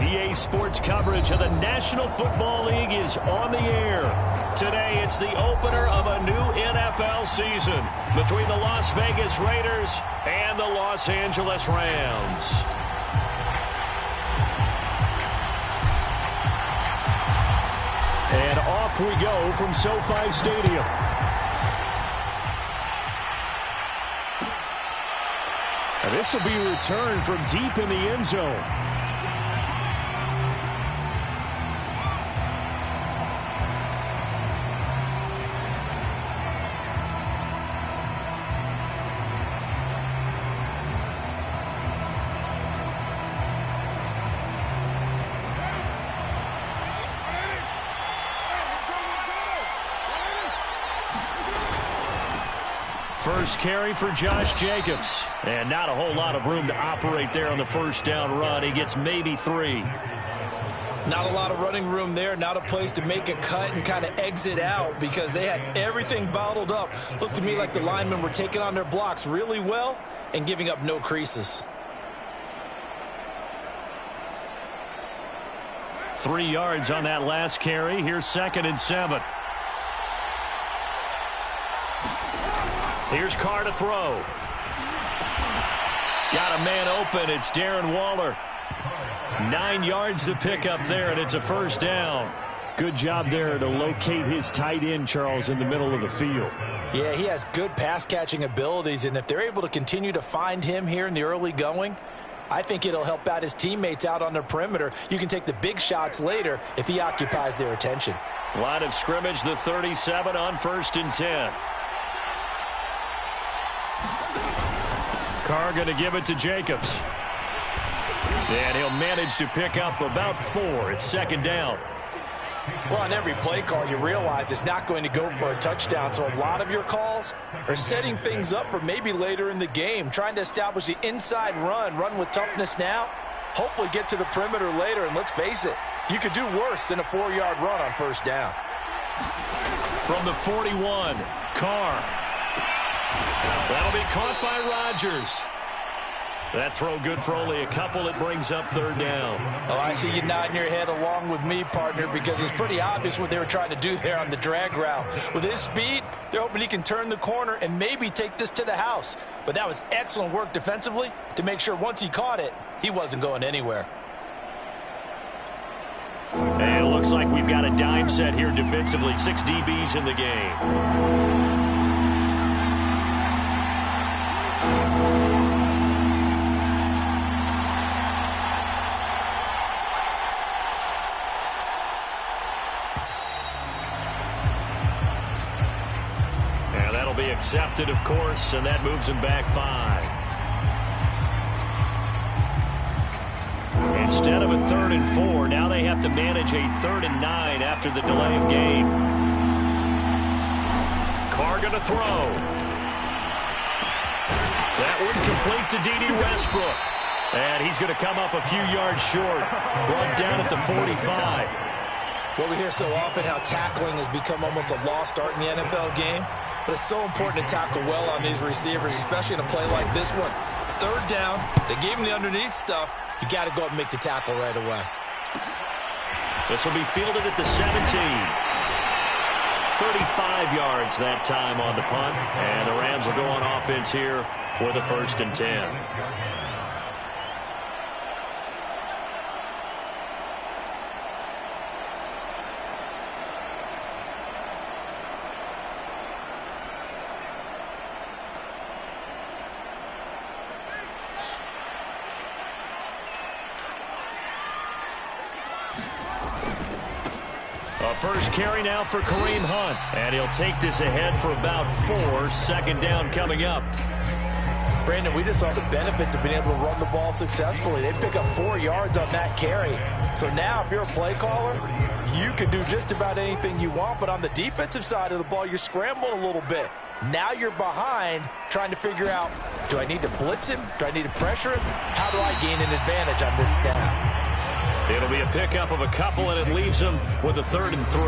EA Sports coverage of the National Football League is on the air. Today, it's the opener of a new NFL season between the Las Vegas Raiders and the Los Angeles Rams. And off we go from SoFi Stadium. And this will be a return from deep in the end zone. First carry for Josh Jacobs. And not a whole lot of room to operate there on the first down run. He gets maybe 3. Not a lot of running room there. Not a place to make a cut and kind of exit out because they had everything bottled up. Looked to me like the linemen were taking on their blocks really well and giving up no creases. 3 yards on that last carry. Here's 2nd and 7. Here's Carr to throw. Got a man open. It's Darren Waller. 9 yards to pick up there, and it's a first down. Good job there to locate his tight end, Charles, in the middle of the field. Yeah, he has good pass-catching abilities, and if they're able to continue to find him here in the early going, I think it'll help out his teammates out on the perimeter. You can take the big shots later if he occupies their attention. Line of scrimmage, the 37 on 1st and 10. Carr going to give it to Jacobs. And he'll manage to pick up about 4. It's 2nd down. Well, on every play call, you realize it's not going to go for a touchdown. So a lot of your calls are setting things up for maybe later in the game, trying to establish the inside run with toughness now, hopefully get to the perimeter later. And let's face it, you could do worse than a 4-yard run on 1st down. From the 41, Carr. That'll be caught by Rodgers. That throw good for only a couple. It brings up 3rd down. Oh, I see you nodding your head along with me, partner, because it's pretty obvious what they were trying to do there on the drag route. With his speed, they're hoping he can turn the corner and maybe take this to the house. But that was excellent work defensively to make sure once he caught it, he wasn't going anywhere. And it looks like we've got a dime set here defensively. 6 DBs in the game. Accepted, of course, and that moves him back 5. Instead of a 3rd and 4, now they have to manage a 3rd and 9 after the delay of game. Carr going to throw. That one complete to D.D. Westbrook. And he's going to come up a few yards short. Brought down at the 45. Well, we hear so often how tackling has become almost a lost art in the NFL game. But it's so important to tackle well on these receivers, especially in a play like this one. 3rd down, they gave him the underneath stuff. You got to go up and make the tackle right away. This will be fielded at the 17. 35 yards that time on the punt. And the Rams will go on offense here with a 1st and 10. First carry now for Kareem Hunt. And he'll take this ahead for about 4. 2nd down coming up. Brandon, we just saw the benefits of being able to run the ball successfully. They pick up 4 yards on that carry. So now if you're a play caller, you can do just about anything you want. But on the defensive side of the ball, you're scrambling a little bit. Now you're behind trying to figure out, do I need to blitz him? Do I need to pressure him? How do I gain an advantage on this snap? It'll be a pickup of a couple, and it leaves them with a 3rd and 3.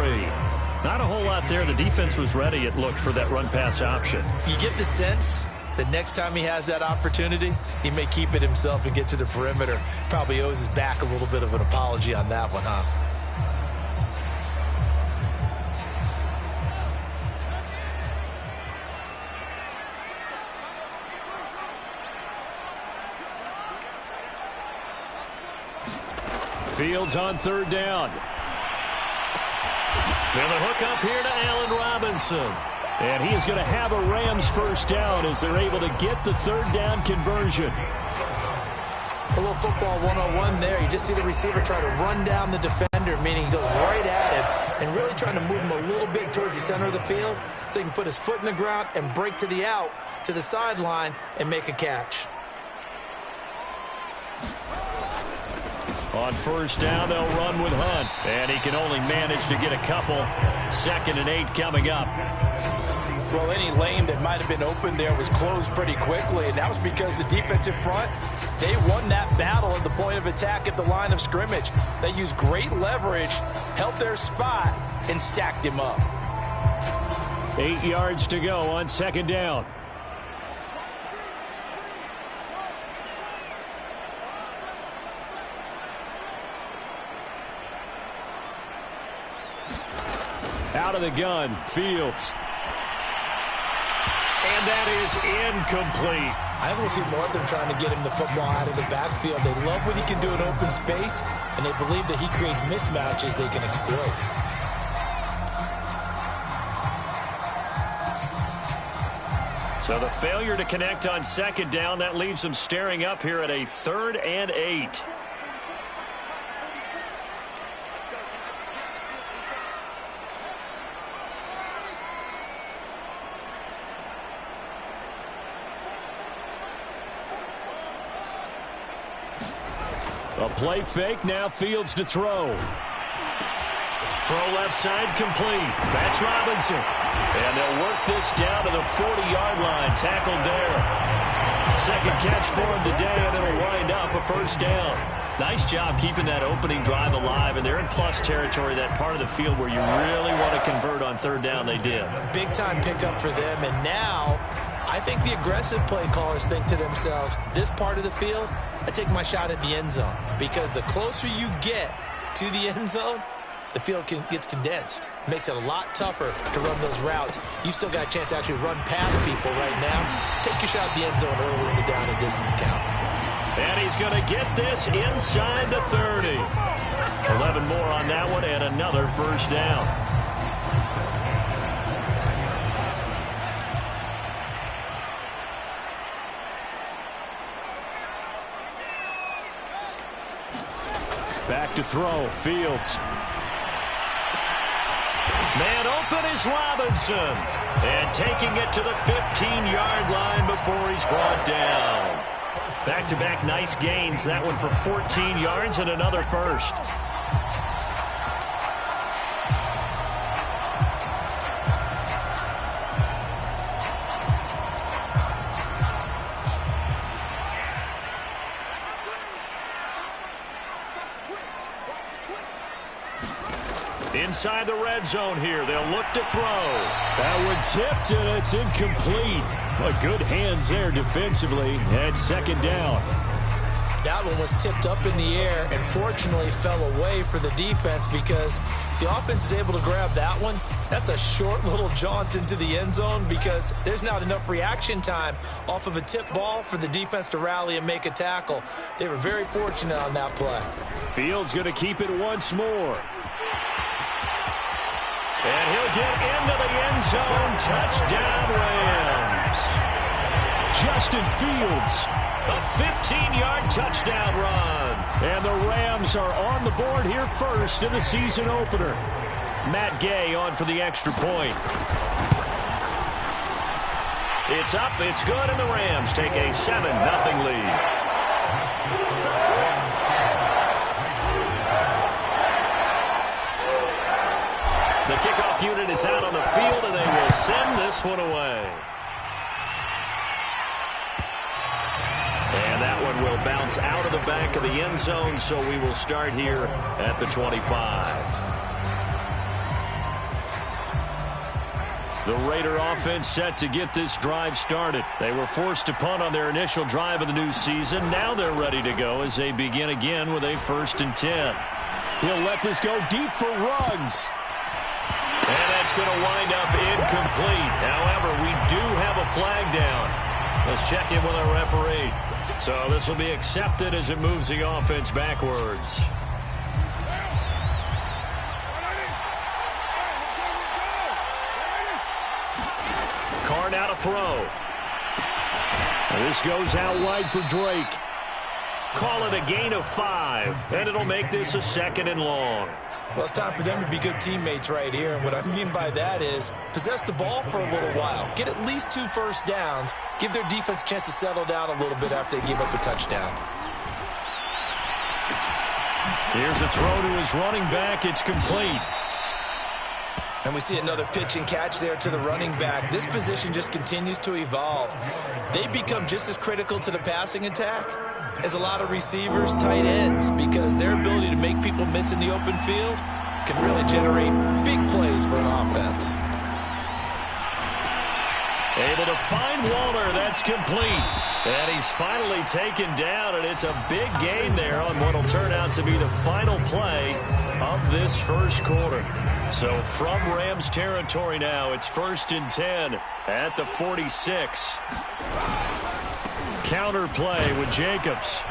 Not a whole lot there. The defense was ready, it looked, for that run-pass option. You get the sense the next time he has that opportunity, he may keep it himself and get to the perimeter. Probably owes his back a little bit of an apology on that one, huh? Fields on third down. And the hook up here to Allen Robinson. And he is going to have a Rams first down as they're able to get the third down conversion. A little football 101 there. You just see the receiver try to run down the defender, meaning he goes right at him and really trying to move him a little bit towards the center of the field so he can put his foot in the ground and break to the out, to the sideline, and make a catch. On first down, they'll run with Hunt. And he can only manage to get a couple. 2nd and 8 coming up. Well, any lane that might have been open there was closed pretty quickly, and that was because the defensive front, they won that battle at the point of attack at the line of scrimmage. They used great leverage, held their spot, and stacked him up. 8 yards to go on 2nd down. Out of the gun, Fields. And that is incomplete. I think we'll see more of them trying to get him the football out of the backfield. They love what he can do in open space, and they believe that he creates mismatches they can exploit. So the failure to connect on 2nd down, that leaves them staring up here at a 3rd and 8. A play fake, now Fields to throw. Throw left side complete. That's Robinson. And they'll work this down to the 40-yard line. Tackled there. 2nd catch for him today, and it'll wind up a first down. Nice job keeping that opening drive alive, and they're in plus territory, that part of the field where you really want to convert on 3rd down. They did. Big-time pickup for them, and now I think the aggressive play callers think to themselves, this part of the field, I take my shot at the end zone, because the closer you get to the end zone, the field gets condensed. Makes it a lot tougher to run those routes. You still got a chance to actually run past people right now. Take your shot at the end zone early in the down and distance count. And he's going to get this inside the 30. 11 more on that one and another first down. Back to throw, Fields. Man open is Robinson. And taking it to the 15-yard line before he's brought down. Back-to-back nice gains. That one for 14 yards and another first. Inside the red zone here. They'll look to throw. That one tipped, and it's incomplete. But good hands there defensively at 2nd down. That one was tipped up in the air and fortunately fell away for the defense, because if the offense is able to grab that one, that's a short little jaunt into the end zone, because there's not enough reaction time off of a tip ball for the defense to rally and make a tackle. They were very fortunate on that play. Fields going to keep it once more. And he'll get into the end zone. Touchdown, Rams. Justin Fields, a 15-yard touchdown run. And the Rams are on the board here first in the season opener. Matt Gay on for the extra point. It's up, it's good, and the Rams take a 7-0 lead. The kickoff unit is out on the field, and they will send this one away. And that one will bounce out of the back of the end zone, so we will start here at the 25. The Raider offense set to get this drive started. They were forced to punt on their initial drive of the new season. Now they're ready to go as they begin again with a 1st and 10. He'll let this go deep for Ruggs. And that's going to wind up incomplete. However, we do have a flag down. Let's check in with our referee. So this will be accepted as it moves the offense backwards. Carr now to throw. This goes out wide for Drake. Call it a gain of 5, and it'll make this a 2nd and long. Well, it's time for them to be good teammates right here. And what I mean by that is possess the ball for a little while. Get at least 2 first downs. Give their defense a chance to settle down a little bit after they give up a touchdown. Here's a throw to his running back. It's complete. And we see another pitch and catch there to the running back. This position just continues to evolve. They become just as critical to the passing attack as a lot of receivers, tight ends, because their ability to make people miss in the open field can really generate big plays for an offense. Able to find Waller. That's complete. And he's finally taken down, and it's a big gain there on what will turn out to be the final play of this first quarter. So from Rams territory now, it's 1st and 10 at the 46. Counter play with Jacobs.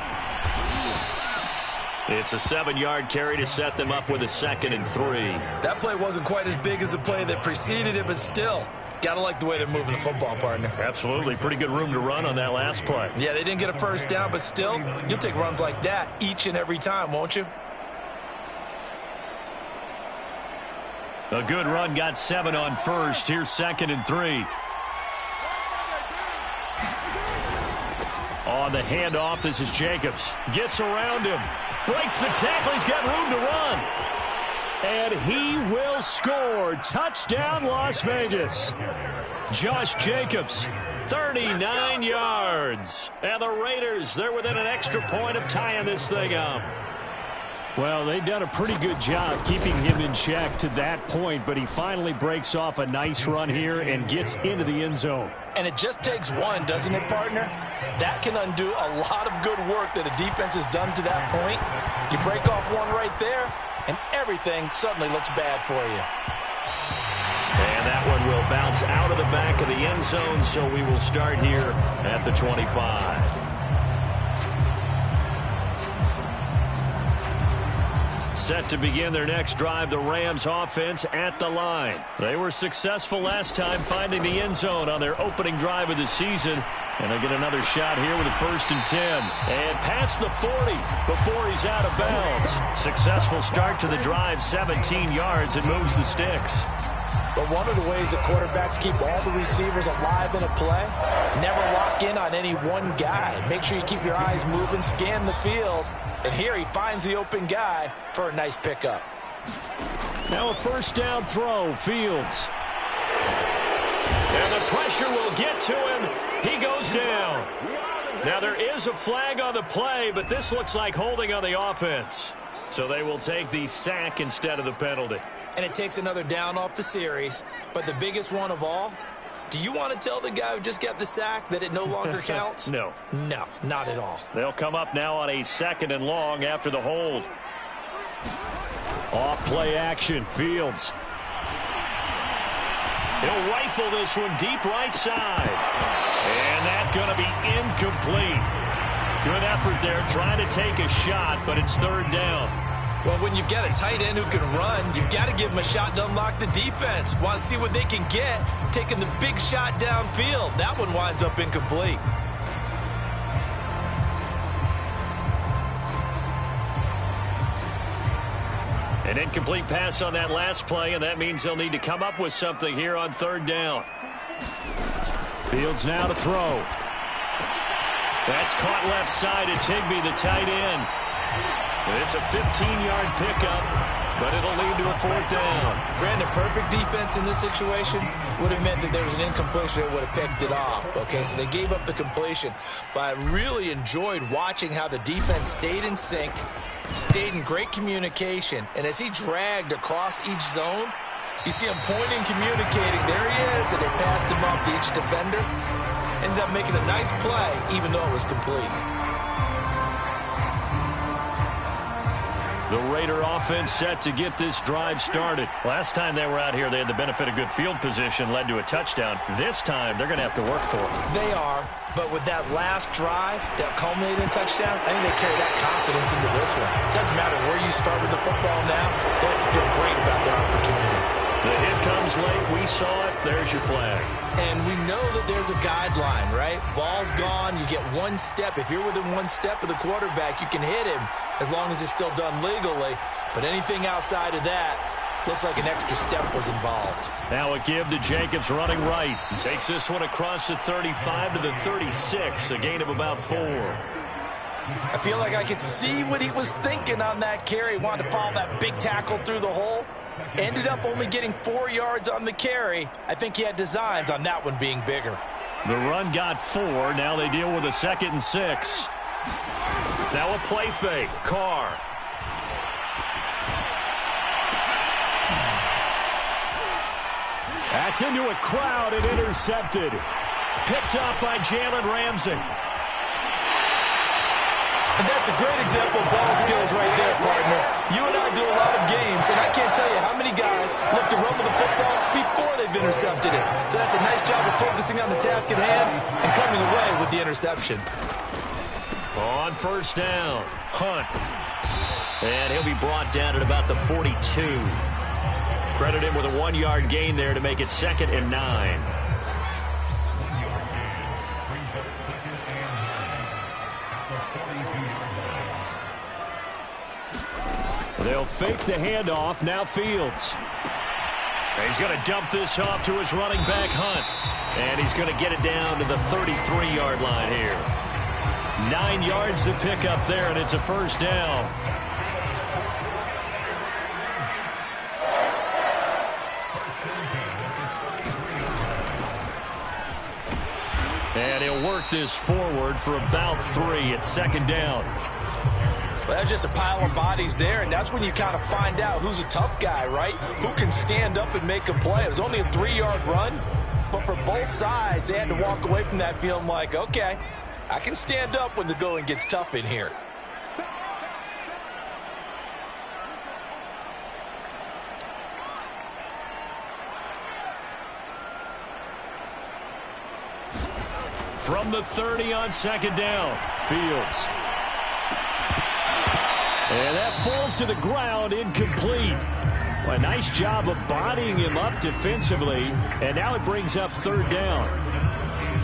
It's a 7-yard carry to set them up with a 2nd and 3. That play wasn't quite as big as the play that preceded it, but still, gotta like the way they're moving the football, partner. Absolutely. Pretty good room to run on that last play. Yeah, they didn't get a first down, but still, you'll take runs like that each and every time, won't you? A good run got 7 on first. Here's 2nd and 3. On the handoff, this is Jacobs. Gets around him. Breaks the tackle. He's got room to run. And he will score. Touchdown, Las Vegas. Josh Jacobs, 39 yards. And the Raiders, they're within an extra point of tying this thing up. Well, they've done a pretty good job keeping him in check to that point, but he finally breaks off a nice run here and gets into the end zone. And it just takes one, doesn't it, partner? That can undo a lot of good work that a defense has done to that point. You break off one right there, and everything suddenly looks bad for you. And that one will bounce out of the back of the end zone, so we will start here at the 25. Set to begin their next drive, the Rams offense at the line. They were successful last time finding the end zone on their opening drive of the season. And they get another shot here with a 1st and 10. And past the 40 before he's out of bounds. Successful start to the drive, 17 yards, and moves the sticks. But one of the ways that quarterbacks keep all the receivers alive in a play, never lock in on any one guy. Make sure you keep your eyes moving, scan the field. And here he finds the open guy for a nice pickup. Now a 1st down throw, Fields. And the pressure will get to him. He goes down. Now there is a flag on the play, but this looks like holding on the offense. So they will take the sack instead of the penalty. And it takes another down off the series. But the biggest one of all, do you want to tell the guy who just got the sack that it no longer counts? No. No, not at all. They'll come up now on a 2nd and long after the hold. Off play action, Fields. He'll rifle this one deep right side. And that's going to be incomplete. Good effort there trying to take a shot, but it's 3rd down. Well, when you've got a tight end who can run, you've got to give him a shot to unlock the defense. Want to see what they can get, taking the big shot downfield. That one winds up incomplete. An incomplete pass on that last play, and that means they'll need to come up with something here on 3rd down. Fields now to throw. That's caught left side. It's Higbee, the tight end. It's a 15-yard pickup, but it'll lead to a 4th down. Brandon, perfect defense in this situation would have meant that there was an incompletion that would have picked it off. Okay, so they gave up the completion. But I really enjoyed watching how the defense stayed in sync, stayed in great communication, and as he dragged across each zone, You see him pointing, communicating. There he is, and they passed him up to each defender. Ended up making a nice play, even though it was complete. The Raider offense set to get this drive started. Last time they were out here, they had the benefit of good field position, led to a touchdown. This time, they're going to have to work for it. They are, but with that last drive that culminated in a touchdown, I think they carry that confidence into this one. It doesn't matter where you start with the football now. They have to feel great about their opportunity. The hit comes late. We saw it. There's your flag. And we know that there's a guideline, right? Ball's gone. You get one step. If you're within one step of the quarterback, you can hit him as long as it's still done legally. But anything outside of that looks like an extra step was involved. Now a give to Jacobs running right. He takes this one across the 35 to the 36, a gain of about 4. I feel like I could see what he was thinking on that carry. Wanted to follow that big tackle through the hole. Ended up only getting 4 yards on the carry. I think he had designs on that one being bigger. The run got 4. Now they deal with a 2nd and 6. Now a play fake. Carr. That's into a crowd and intercepted. Picked up by Jalen Ramsey. And that's a great example of ball skills right there, partner. You and I do a lot of games, and I can't tell you how many guys look to run with the football before they've intercepted it. So that's a nice job of focusing on the task at hand and coming away with the interception. On first down, Hunt. And he'll be brought down at about the 42. Credit him with a 1-yard gain there to make it 2nd and 9. They'll fake the handoff. Now Fields. He's going to dump this off to his running back, Hunt. And he's going to get it down to the 33-yard line here. 9 yards to pick up there, and it's a first down. And he'll work this forward for about 3 at 2nd down. Well, that's just a pile of bodies there, and that's when you kind of find out who's a tough guy, right? Who can stand up and make a play. It was only a 3-yard run, but for both sides, they had to walk away from that feeling like, okay, I can stand up when the going gets tough in here. From the 30 on 2nd down, Fields. And that falls to the ground, incomplete. Well, a nice job of bodying him up defensively, and now it brings up 3rd down.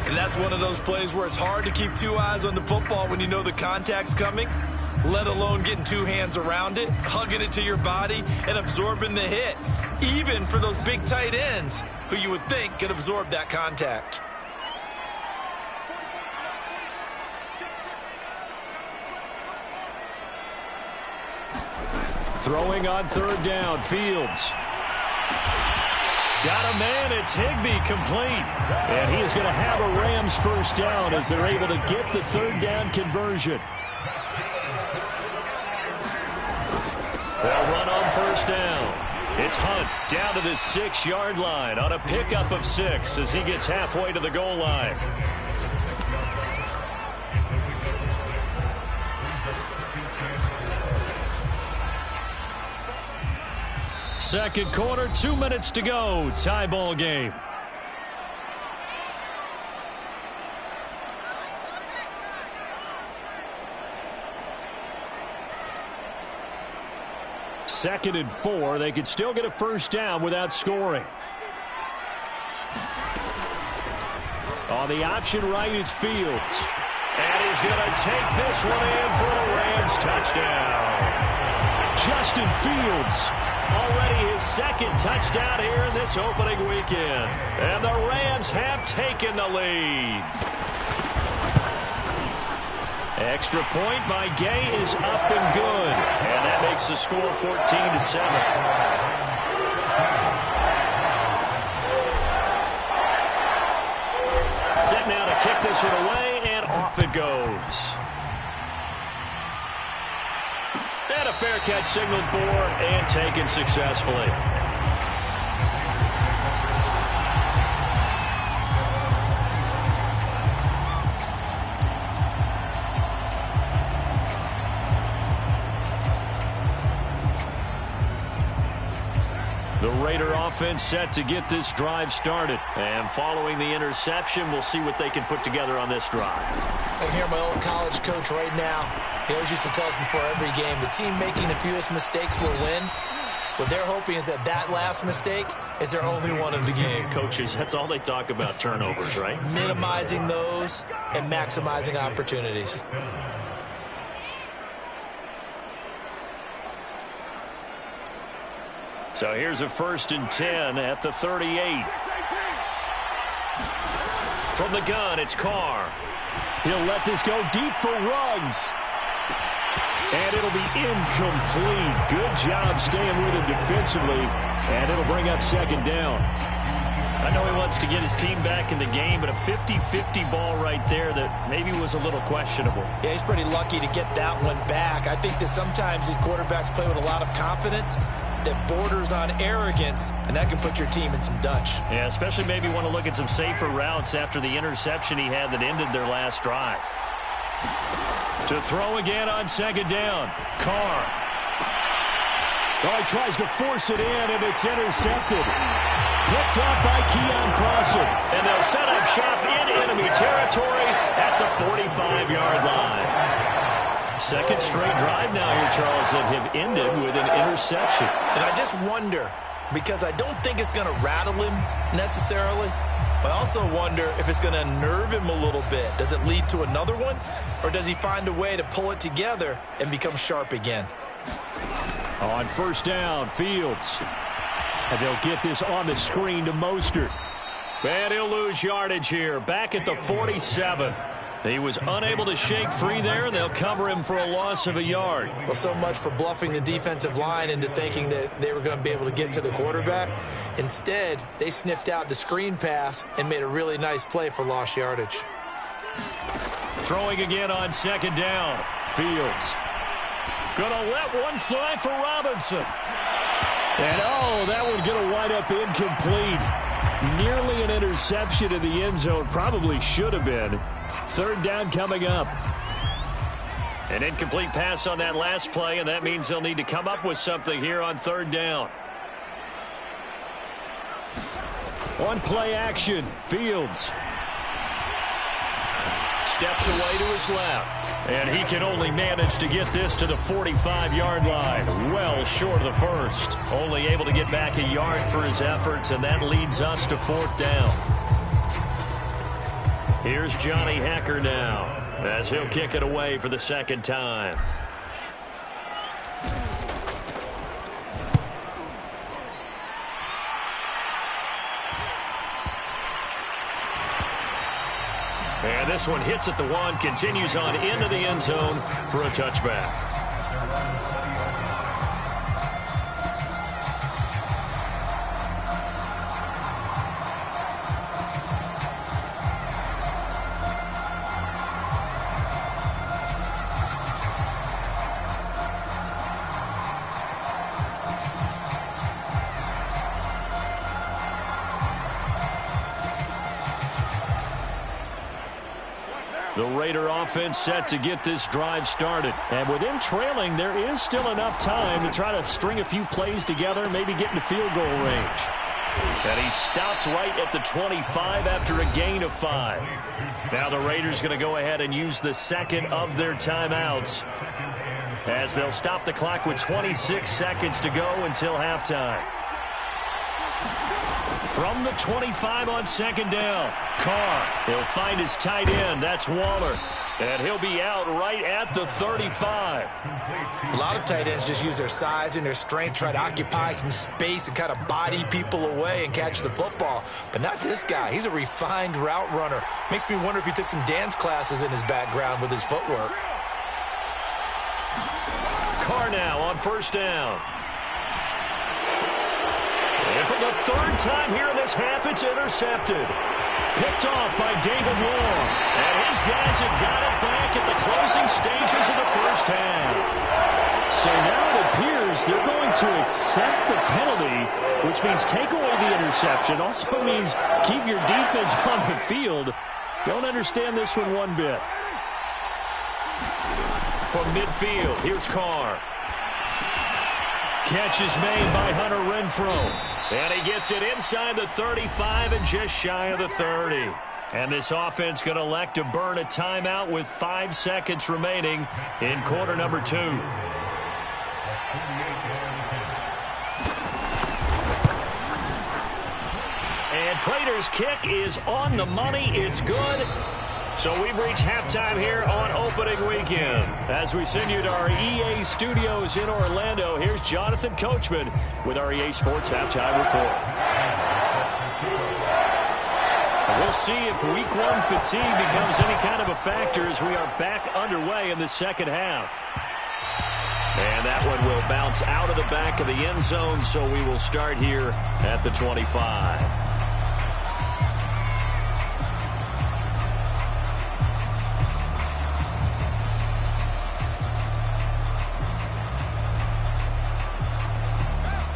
And that's one of those plays where it's hard to keep 2 eyes on the football when you know the contact's coming, let alone getting 2 hands around it, hugging it to your body, and absorbing the hit, even for those big tight ends who you would think could absorb that contact. Throwing on 3rd down, Fields. Got a man, it's Higbee, complete. And he is going to have a Rams first down as they're able to get the 3rd down conversion. They'll run on first down. It's Hunt down to the 6-yard line on a pickup of 6 as he gets halfway to the goal line. Second quarter, 2 minutes to go. Tie ball game. Second and 4. They could still get a first down without scoring. On the option right is Fields. And he's going to take this one in for the Rams touchdown. Justin Fields. Already his 2nd touchdown here in this opening weekend. And the Rams have taken the lead. Extra point by Gay is up and good. And that makes the score 14-7. Set now to kick this one away, and off it goes. And a fair catch signaled for and taken successfully. The Raider offense set to get this drive started. And following the interception, we'll see what they can put together on this drive. I can hear my old college coach right now. He always used to tell us before every game, the team making the fewest mistakes will win. What they're hoping is that last mistake is their only one of the game. Coaches, that's all they talk about, turnovers, right? Minimizing those and maximizing opportunities. So here's a 1st and 10 at the 38. From the gun, it's Carr. He'll let this go deep for Ruggs. And it'll be incomplete. Good job staying with him defensively. And it'll bring up 2nd down. I know he wants to get his team back in the game, but a 50-50 ball right there that maybe was a little questionable. Yeah, he's pretty lucky to get that one back. I think that sometimes these quarterbacks play with a lot of confidence that borders on arrogance, and that can put your team in some Dutch. Yeah, especially maybe want to look at some safer routes after the interception he had that ended their last drive. To throw again on 2nd down. Carr. Oh, he tries to force it in, and it's intercepted. Picked up by Keon Crossen. And they'll set up shop in enemy territory at the 45-yard line. 2nd straight drive now here, Charles, that have ended with an interception. And I just wonder, because I don't think it's going to rattle him necessarily, but I also wonder if it's going to unnerve him a little bit. Does it lead to another one, or does he find a way to pull it together and become sharp again? On 1st down, Fields. And they'll get this on the screen to Mostert. And he'll lose yardage here, back at the 47. He was unable to shake free there. They'll cover him for a loss of a yard. Well, so much for bluffing the defensive line into thinking that they were going to be able to get to the quarterback. Instead, they sniffed out the screen pass and made a really nice play for lost yardage. Throwing again on 2nd down. Fields. Gonna let one fly for Robinson. And, oh, that one going to wind up incomplete. Nearly an interception in the end zone. Probably should have been. 3rd down coming up. An incomplete pass on that last play, and that means they'll need to come up with something here on 3rd down. On play action, Fields. Steps away to his left. And he can only manage to get this to the 45-yard line. Well short of the 1st. Only able to get back a yard for his efforts, and that leads us to 4th down. Here's Johnny Hekker now, as he'll kick it away for the 2nd time. And this one hits at the 1, continues on into the end zone for a touchback. The Raider offense set to get this drive started. And with him trailing, there is still enough time to try to string a few plays together, maybe get into field goal range. And he stopped right at the 25 after a gain of 5. Now the Raiders going to go ahead and use the 2nd of their timeouts, as they'll stop the clock with 26 seconds to go until halftime. From the 25 on 2nd down, Carr. He'll find his tight end. That's Waller. And he'll be out right at the 35. A lot of tight ends just use their size and their strength, try to occupy some space and kind of body people away and catch the football. But not this guy. He's a refined route runner. Makes me wonder if he took some dance classes in his background with his footwork. Carr now on 1st down. And for the 3rd time here in this half, it's intercepted. Picked off by David Long. And his guys have got it back at the closing stages of the 1st half. So now it appears they're going to accept the penalty, which means take away the interception. Also means keep your defense on the field. Don't understand this one bit. From midfield, here's Carr. Catch is made by Hunter Renfrow. And he gets it inside the 35 and just shy of the 30. And this offense going to elect to burn a timeout with 5 seconds remaining in quarter number 2. And Prater's kick is on the money. It's good. So we've reached halftime here on opening weekend. As we send you to our EA studios in Orlando, here's Jonathan Coachman with our EA Sports Halftime Report. We'll see if week 1 fatigue becomes any kind of a factor as we are back underway in the second half. And that one will bounce out of the back of the end zone, so we will start here at the 25.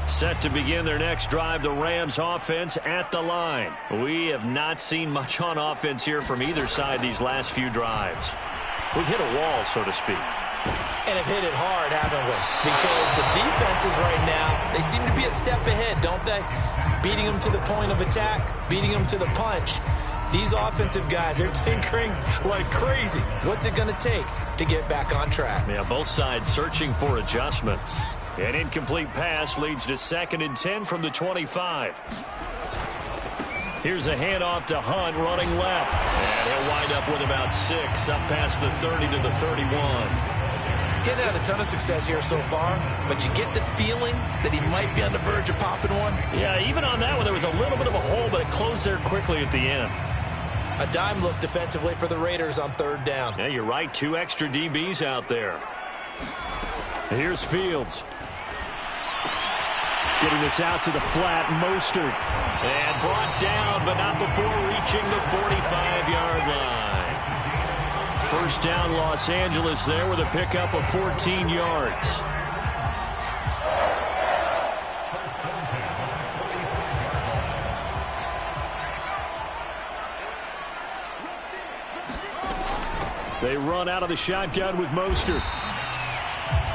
Set to begin their next drive, the Rams offense at the line. We have not seen much on offense here from either side these last few drives. We've hit a wall, so to speak. And have hit it hard, haven't we? Because the defenses right now, they seem to be a step ahead, don't they? Beating them to the point of attack, beating them to the punch. These offensive guys, they're tinkering like crazy. What's it going to take to get back on track? Yeah, both sides searching for adjustments. An incomplete pass leads to 2nd and 10 from the 25. Here's a handoff to Hunt running left. And he'll wind up with about 6 up past the 30 to the 31. Getting had a ton of success here so far, but you get the feeling that he might be on the verge of popping one. Yeah, even on that one, there was a little bit of a hole, but it closed there quickly at the end. A dime look defensively for the Raiders on 3rd down. Yeah, you're right. 2 extra DBs out there. Here's Fields. Getting this out to the flat, Mostert. And brought down, but not before reaching the 45-yard line. First down, Los Angeles there with a pickup of 14 yards. They run out of the shotgun with Mostert.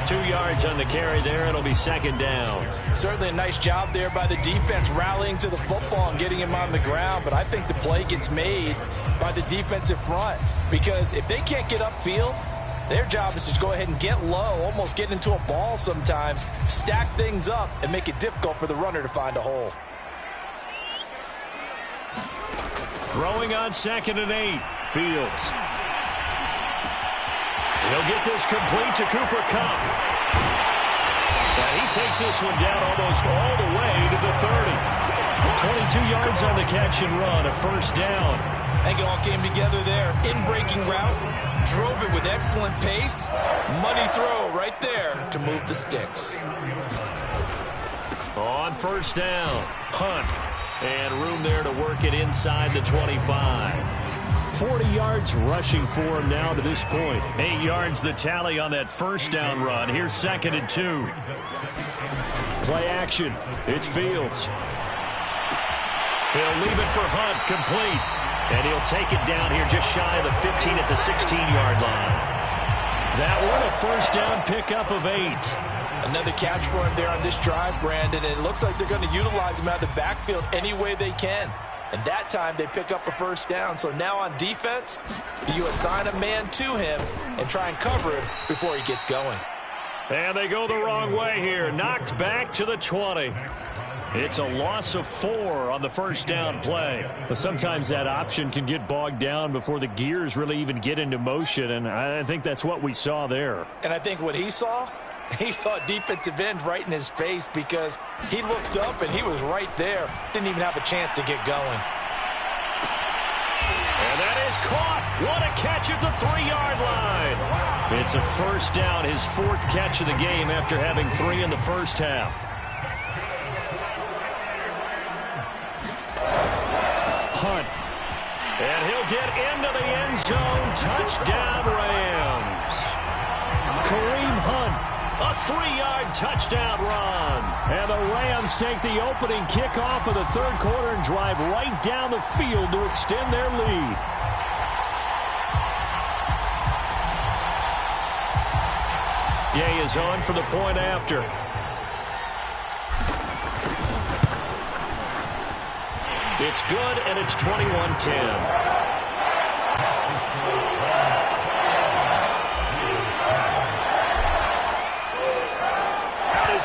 2 yards on the carry there. It'll be 2nd down. Certainly a nice job there by the defense rallying to the football and getting him on the ground. But I think the play gets made by the defensive front. Because if they can't get upfield, their job is to go ahead and get low, almost get into a ball sometimes, stack things up, and make it difficult for the runner to find a hole. Throwing on 2nd and 8. Fields. He'll get this complete to Cooper Kupp. And he takes this one down almost all the way to the 30. 22 yards on the catch and run, a 1st down. I think it all came together there. In-breaking route, drove it with excellent pace. Money throw right there to move the sticks. On 1st down, Hunt. And room there to work it inside the 25. 40 yards rushing for him now to this point. 8 yards the tally on that 1st down run. Here's 2nd and 2. Play action. It's Fields. He'll leave it for Hunt, complete. And he'll take it down here just shy of the 15 at the 16-yard line. That one a 1st down pickup of 8. Another catch for him there on this drive, Brandon. And it looks like they're going to utilize him out of the backfield any way they can. And that time they pick up a 1st down. So now on defense, you assign a man to him and try and cover him before he gets going. And they go the wrong way here. Knocked back to the 20. It's a loss of 4 on the 1st down play. Well, sometimes that option can get bogged down before the gears really even get into motion, and I think that's what we saw there. And I think what he saw defensive end right in his face because he looked up and he was right there. Didn't even have a chance to get going. And that is caught. What a catch at the 3-yard line. It's a 1st down, his 4th catch of the game after having 3 in the 1st half. Hunt. And he'll get into the end zone. Touchdown, Rams. Kareem Hunt. A 3-yard touchdown run. And the Rams take the opening kickoff of the 3rd quarter and drive right down the field to extend their lead. Gay is on for the point after. It's good, and it's 21-10.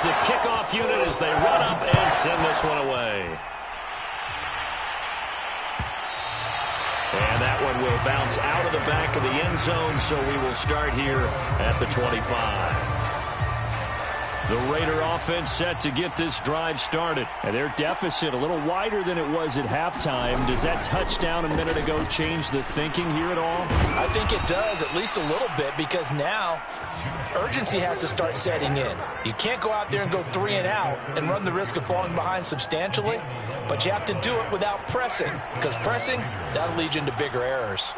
The kickoff unit as they run up and send this one away. And that one will bounce out of the back of the end zone, so we will start here at the 25. The Raider offense set to get this drive started. And their deficit a little wider than it was at halftime. Does that touchdown a minute ago change the thinking here at all? I think it does, at least a little bit, because now urgency has to start setting in. You can't go out there and go 3 and out and run the risk of falling behind substantially, but you have to do it without pressing, because pressing, that'll lead you into bigger errors.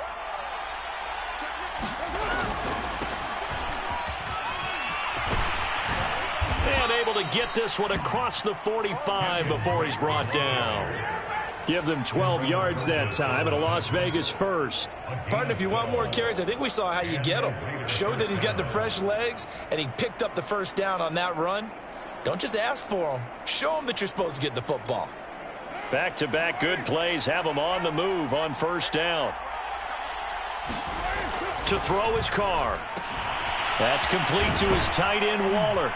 And able to get this one across the 45 before he's brought down. Give them 12 yards that time and a Las Vegas first. Partner, if you want more carries, I think we saw how you get him. Showed that he's got the fresh legs, and he picked up the first down on that run. Don't just ask for him. Show him that you're supposed to get the football. Back-to-back good plays have him on the move on first down. To throw his Carr. That's complete to his tight end, Waller.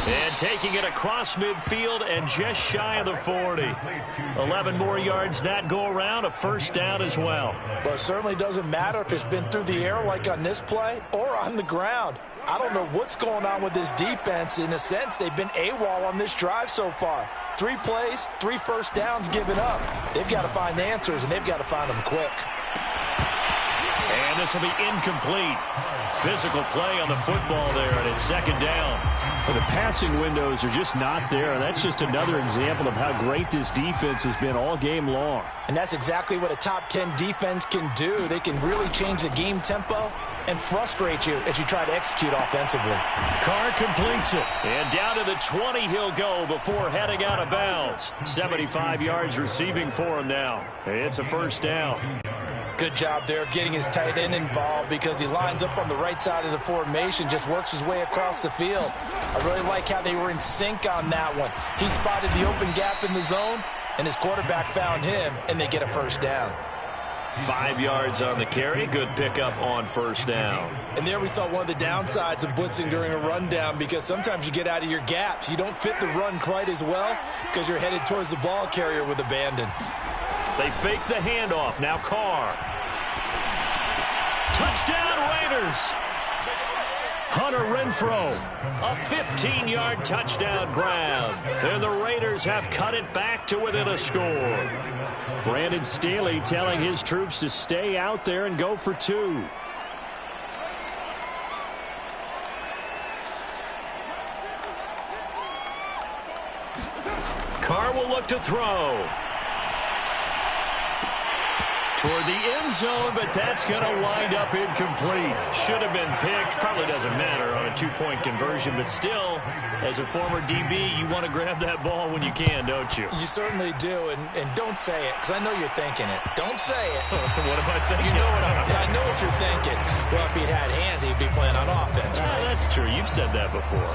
And taking it across midfield and just shy of the 40. 11 more yards that go around, a first down as well. Well, it certainly doesn't matter if it's been through the air like on this play or on the ground. I don't know what's going on with this defense. In a sense, they've been AWOL on this drive so far. 3 plays, 3 first downs given up. They've got to find answers, and they've got to find them quick. And this will be incomplete. Physical play on the football there, and it's second down. Well, the passing windows are just not there, and that's just another example of how great this defense has been all game long. And that's exactly what a top 10 defense can do. They can really change the game tempo and frustrate you as you try to execute offensively. Carr completes it. And down to the 20 he'll go before heading out of bounds. 75 yards receiving for him now. It's a first down. Good job there of getting his tight end involved because he lines up on the right side of the formation, just works his way across the field. I really like how they were in sync on that one. He spotted the open gap in the zone, and his quarterback found him, and they get a first down. 5 yards on the carry. Good pickup on first down. And there we saw one of the downsides of blitzing during a rundown, because sometimes you get out of your gaps. You don't fit the run quite as well because you're headed towards the ball carrier with abandon. They fake the handoff. Now Carr. Touchdown Raiders. Hunter Renfrow. A 15-yard touchdown grab. And the Raiders have cut it back to within a score. Brandon Staley telling his troops to stay out there and go for 2. Carr will look to throw. Toward the end zone, but that's going to wind up incomplete. Should have been picked. Probably doesn't matter on a 2-point conversion, but still, as a former DB, you want to grab that ball when you can, don't you? You certainly do, and don't say it, because I know you're thinking it. Don't say it. What am I thinking? You know I know what you're thinking. Well, if he'd had hands, he'd be playing on offense. Right? That's true. You've said that before.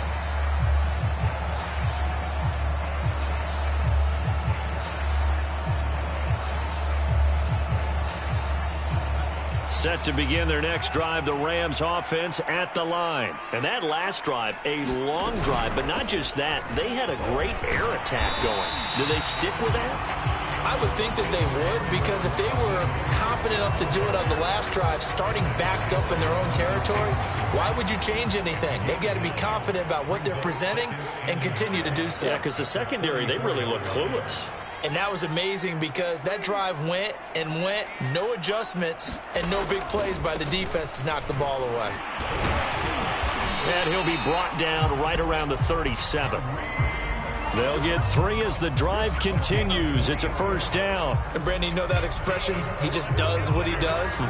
Set to begin their next drive, the Rams offense at the line. And that last drive, a long drive, but not just that. They had a great air attack going. Do they stick with that? I would think that they would, because if they were competent enough to do it on the last drive, starting backed up in their own territory, why would you change anything? They've got to be confident about what they're presenting and continue to do so. Yeah, because the secondary, they really looked clueless. And that was amazing because that drive went and went, no adjustments, and no big plays by the defense to knock the ball away. And he'll be brought down right around the 37. They'll get 3 as the drive continues. It's a first down. And Brandon, you know that expression? He just does what he does?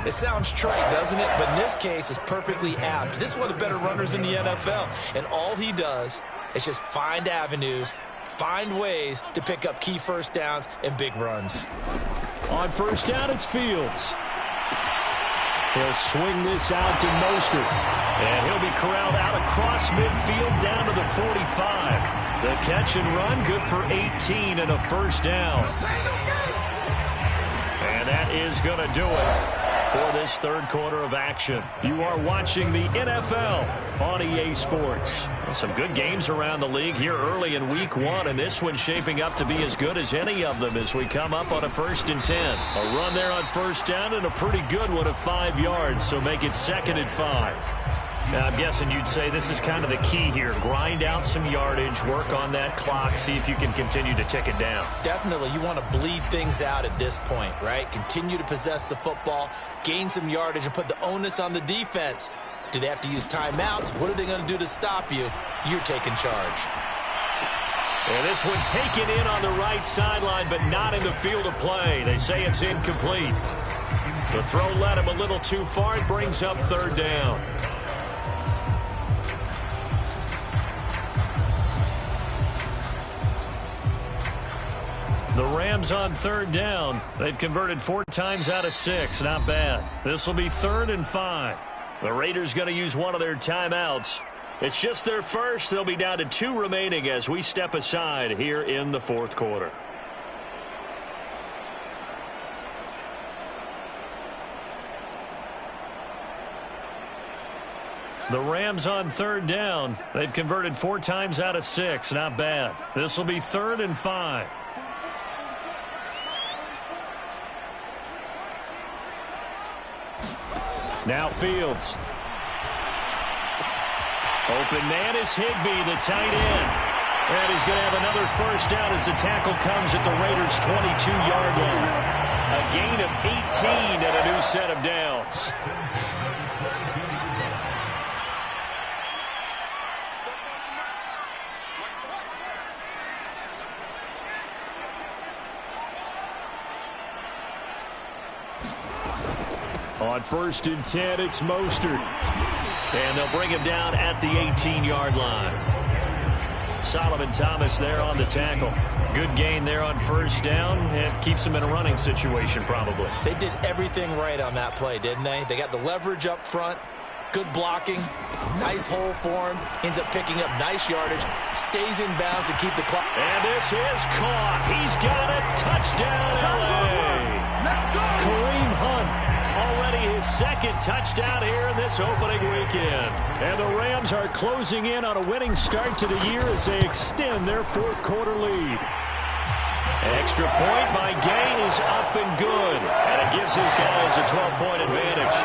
It sounds trite, doesn't it? But in this case, it's perfectly apt. This is one of the better runners in the NFL. And all he does is just find avenues, find ways to pick up key first downs and big runs. On first down, it's Fields. He'll swing this out to Mostert. And he'll be corralled out across midfield down to the 45. The catch and run, good for 18 and a first down. is going to do it for this third quarter of action. You are watching the NFL on EA Sports. Some good games around the league here early in week one, and this one's shaping up to be as good as any of them as we come up on a 1st and 10. A run there on first down and a pretty good one of 5 yards, so make it 2nd and 5. Now, I'm guessing you'd say this is kind of the key here. Grind out some yardage, work on that clock, see if you can continue to tick it down. Definitely. You want to bleed things out at this point, right? Continue to possess the football, gain some yardage, and put the onus on the defense. Do they have to use timeouts? What are they going to do to stop you? You're taking charge. And this one taken in on the right sideline, but not in the field of play. They say it's incomplete. The throw led him a little too far. It brings up 3rd down. The Rams on 3rd down. They've converted 4 times out of 6. Not bad. This will be 3rd and 5. The Raiders going to use one of their timeouts. It's just their first. They'll be down to 2 remaining as we step aside here in the 4th quarter. The Rams on 3rd down. They've converted 4 times out of 6. Not bad. This will be 3rd and 5. Now Fields. Open man is Higbee, the tight end. And he's going to have another first down as the tackle comes at the Raiders' 22-yard line. A gain of 18 and a new set of downs. On 1st and 10, it's Mostert. And they'll bring him down at the 18-yard line. Solomon Thomas there on the tackle. Good gain there on first down. It keeps him in a running situation probably. They did everything right on that play, didn't they? They got the leverage up front. Good blocking. Nice hole for him. Ends up picking up nice yardage. Stays in bounds to keep the clock. And this is caught. He's got it. Touchdown, L.A. Kareem Hunt. Already his 2nd touchdown here in this opening weekend. And the Rams are closing in on a winning start to the year as they extend their 4th quarter lead. Extra point by Gain is up and good. And it gives his guys a 12-point advantage.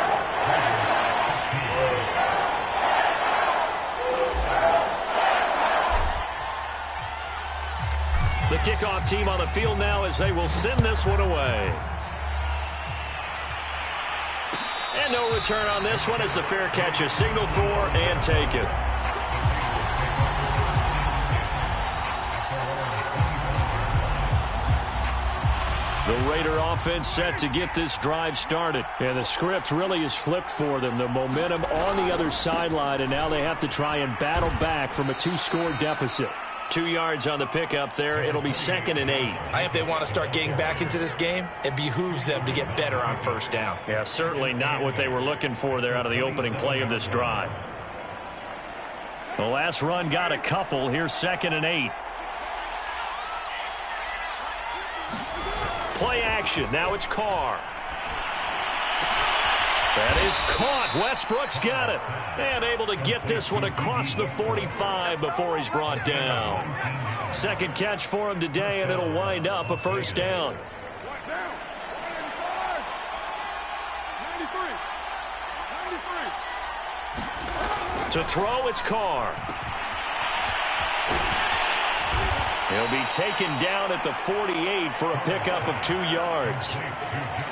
The kickoff team on the field now as they will send this one away. And no return on this one as the fair catch is signaled for and taken. The Raider offense set to get this drive started. And the script really is flipped for them. The momentum on the other sideline, and now they have to try and battle back from a 2-score deficit. 2 yards on the pickup there. It'll be 2nd and 8. If they want to start getting back into this game, it behooves them to get better on first down. Yeah, certainly not what they were looking for there out of the opening play of this drive. The last run got a couple. Here's 2nd and 8. Play action. Now it's Carr. That is caught. Westbrook's got it. And able to get this one across the 45 before he's brought down. 2nd catch for him today, and it'll wind up a first down. To throw, it's Carr. He'll be taken down at the 48 for a pickup of 2 yards.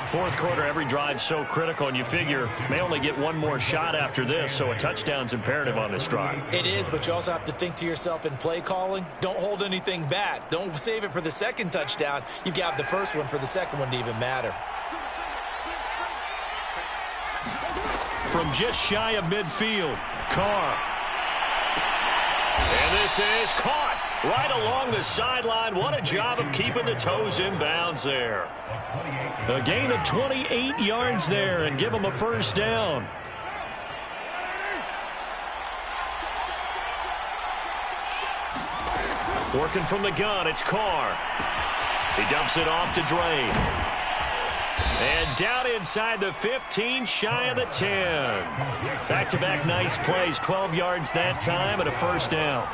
4th quarter, every drive's so critical, and you figure may only get one more shot after this, so a touchdown's imperative on this drive. It is, but you also have to think to yourself in play calling, don't hold anything back. Don't save it for the 2nd touchdown. You've got the 1st one for the 2nd one to even matter. From just shy of midfield, Carr. And this is caught. Right along the sideline. What a job of keeping the toes in bounds there. A gain of 28 yards there and give them a first down. Working from the gun, it's Carr. He dumps it off to Drain. And down inside the 15, shy of the 10. Back-to-back nice plays, 12 yards that time and a first down.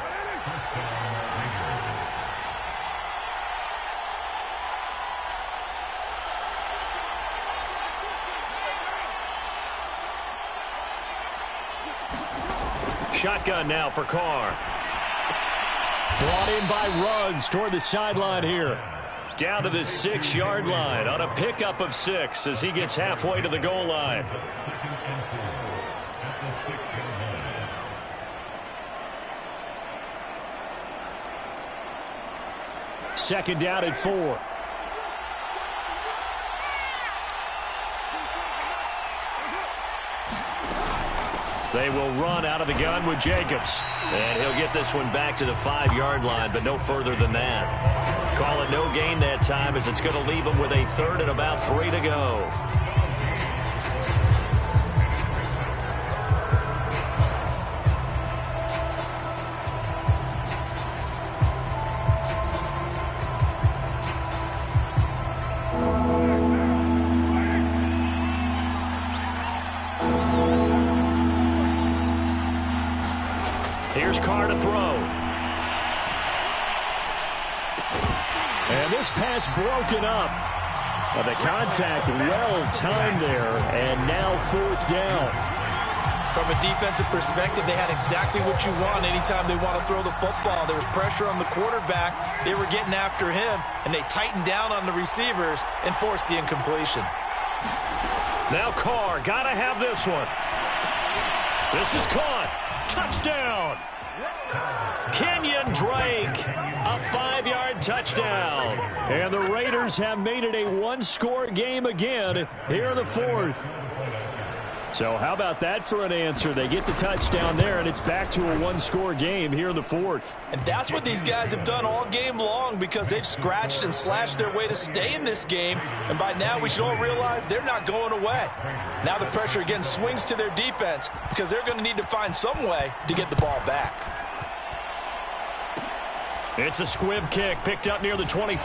Shotgun now for Carr. Brought in by Ruggs toward the sideline here. Down to the 6-yard line on a pickup of 6 as he gets halfway to the goal line. Second down at 4. They will run out of the gun with Jacobs. And he'll get this one back to the 5-yard line, but no further than that. Call it no gain that time as it's going to leave him with a third and about 3 to go. Here's Carr to throw. And this pass broken up. The contact well-timed there, and now 4th down. From a defensive perspective, they had exactly what you want anytime they want to throw the football. There was pressure on the quarterback. They were getting after him, and they tightened down on the receivers and forced the incompletion. Now Carr, got to have this one. This is caught. Touchdown! Kenyon Drake, a 5-yard touchdown. And the Raiders have made it a one-score game again here in the 4th. So how about that for an answer? They get the touchdown there, and it's back to a one-score game here in the 4th. And that's what these guys have done all game long because they've scratched and slashed their way to stay in this game. And by now, we should all realize they're not going away. Now the pressure again swings to their defense because they're going to need to find some way to get the ball back. It's a squib kick picked up near the 25.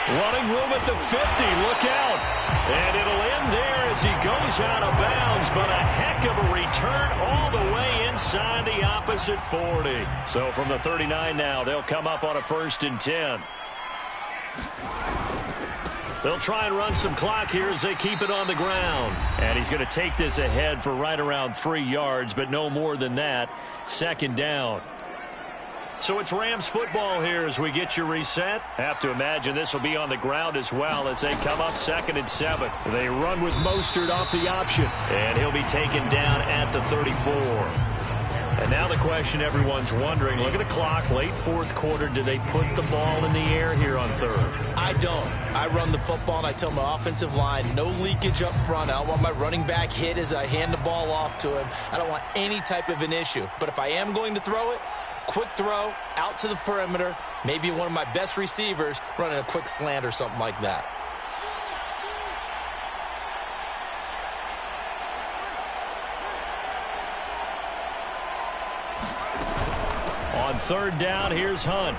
Running room at the 50. Look out. And it'll end there as he goes out of bounds, but a heck of a return all the way inside the opposite 40. So from the 39 now, they'll come up on a 1st and 10. They'll try and run some clock here as they keep it on the ground. And he's going to take this ahead for right around 3 yards, but no more than that. 2nd down. So it's Rams football here as we get you reset. Have to imagine this will be on the ground as well as they come up 2nd and 7. They run with Mostert off the option. And he'll be taken down at the 34. And now the question everyone's wondering, look at the clock, late 4th quarter, do they put the ball in the air here on 3rd? I don't. I run the football and I tell my offensive line, no leakage up front. I don't want my running back hit as I hand the ball off to him. I don't want any type of an issue. But if I am going to throw it, quick throw, out to the perimeter, maybe one of my best receivers running a quick slant or something like that. On 3rd down, here's Hunt.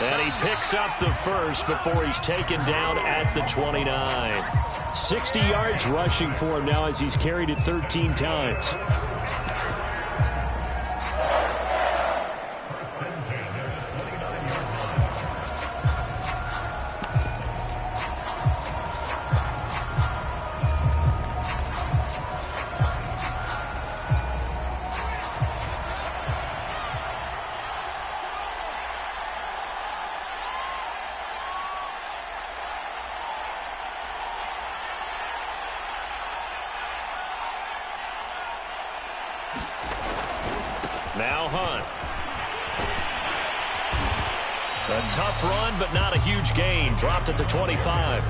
And he picks up the first before he's taken down at the 29. 60 yards rushing for him now as he's carried it 13 times. Now Hunt. A tough run, but not a huge gain. Dropped at the 25.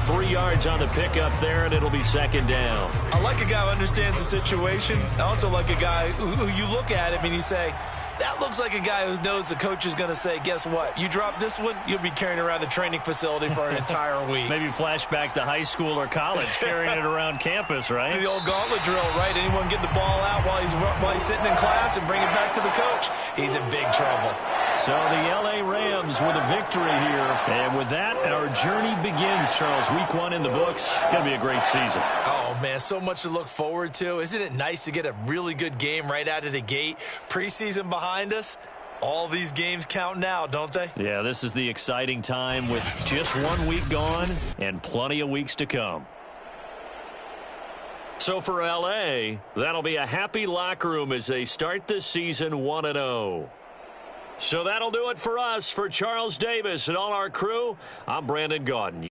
3 yards on the pickup there, and it'll be 2nd down. I like a guy who understands the situation. I also like a guy who you look at him and you say, that looks like a guy who knows the coach is going to say, guess what? You drop this one, you'll be carrying around a training facility for an entire week. Maybe flashback to high school or college, carrying it around campus, right? The old gauntlet drill, right? Anyone get the ball out while he's sitting in class and bring it back to the coach? He's in big trouble. So the L.A. Rams with a victory here. And with that, our journey begins, Charles. Week 1 in the books. Going to be a great season. Oh, man, so much to look forward to. Isn't it nice to get a really good game right out of the gate? Preseason behind us. All these games count now, don't they? Yeah, this is the exciting time with just 1 week gone and plenty of weeks to come. So for L.A., that'll be a happy locker room as they start this season 1-0. So that'll do it for us. For Charles Davis and all our crew, I'm Brandon Gaudin.